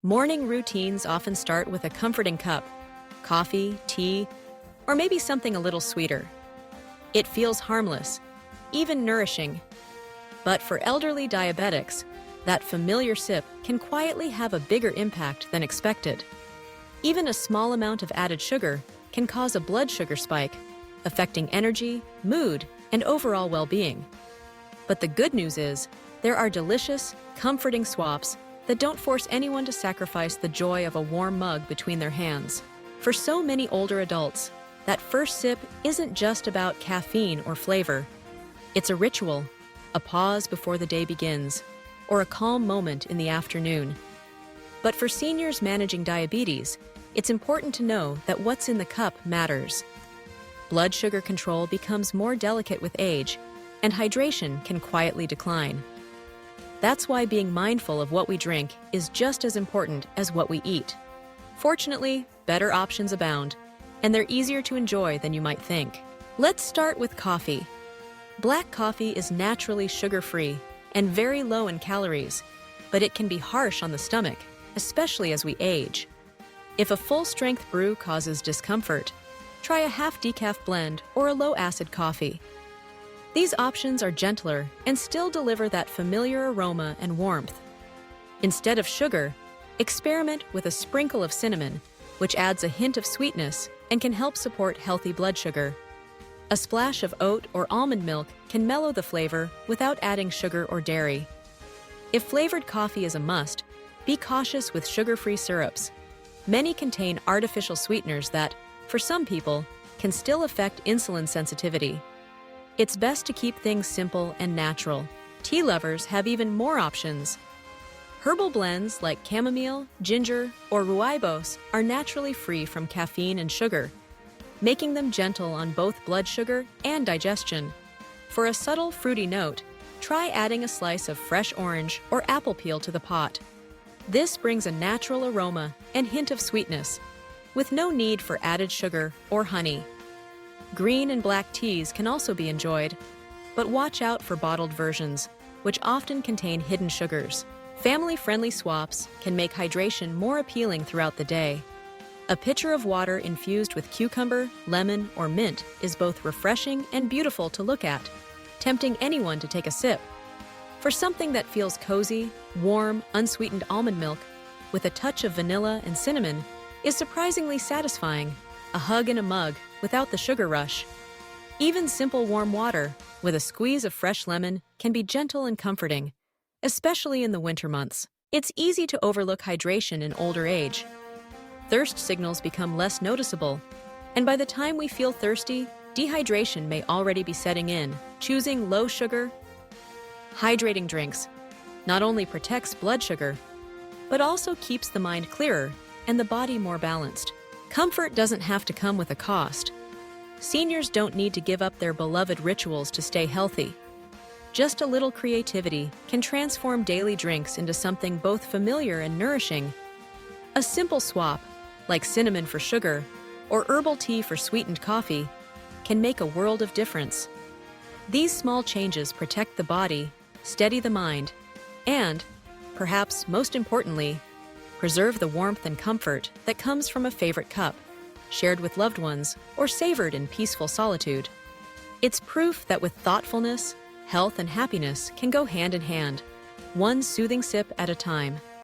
Morning routines often start with a comforting cup, coffee, tea, or maybe something a little sweeter. It feels harmless, even nourishing. But for elderly diabetics, that familiar sip can quietly have a bigger impact than expected. Even a small amount of added sugar can cause a blood sugar spike, affecting energy, mood, and overall well-being. But the good news is, there are delicious, comforting swaps that don't force anyone to sacrifice the joy of a warm mug between their hands. For so many older adults, that first sip isn't just about caffeine or flavor. It's a ritual, a pause before the day begins, or a calm moment in the afternoon. But for seniors managing diabetes, it's important to know that what's in the cup matters. Blood sugar control becomes more delicate with age, and hydration can quietly decline. That's why being mindful of what we drink is just as important as what we eat. Fortunately, better options abound, and they're easier to enjoy than you might think. Let's start with coffee. Black coffee is naturally sugar-free and very low in calories, but it can be harsh on the stomach, especially as we age. If a full-strength brew causes discomfort, try a half-decaf blend or a low-acid coffee. These options are gentler and still deliver that familiar aroma and warmth. Instead of sugar, experiment with a sprinkle of cinnamon, which adds a hint of sweetness and can help support healthy blood sugar. A splash of oat or almond milk can mellow the flavor without adding sugar or dairy. If flavored coffee is a must, be cautious with sugar-free syrups. Many contain artificial sweeteners that, for some people, can still affect insulin sensitivity. It's best to keep things simple and natural. Tea lovers have even more options. Herbal blends like chamomile, ginger, or rooibos are naturally free from caffeine and sugar, making them gentle on both blood sugar and digestion. For a subtle fruity note, try adding a slice of fresh orange or apple peel to the pot. This brings a natural aroma and hint of sweetness, with no need for added sugar or honey. Green and black teas can also be enjoyed, but watch out for bottled versions, which often contain hidden sugars. Family-friendly swaps can make hydration more appealing throughout the day. A pitcher of water infused with cucumber, lemon, or mint is both refreshing and beautiful to look at, tempting anyone to take a sip. For something that feels cozy, warm, unsweetened almond milk with a touch of vanilla and cinnamon is surprisingly satisfying. A hug in a mug without the sugar rush. Even simple warm water with a squeeze of fresh lemon can be gentle and comforting, especially in the winter months. It's easy to overlook hydration in older age. Thirst signals become less noticeable, and by the time we feel thirsty, dehydration may already be setting in. Choosing low sugar, hydrating drinks not only protects blood sugar, but also keeps the mind clearer and the body more balanced. Comfort doesn't have to come with a cost. Seniors don't need to give up their beloved rituals to stay healthy. Just a little creativity can transform daily drinks into something both familiar and nourishing. A simple swap, like cinnamon for sugar or herbal tea for sweetened coffee, can make a world of difference. These small changes protect the body, steady the mind, and, perhaps most importantly, preserve the warmth and comfort that comes from a favorite cup, shared with loved ones or savored in peaceful solitude. It's proof that with thoughtfulness, health and happiness can go hand in hand, one soothing sip at a time.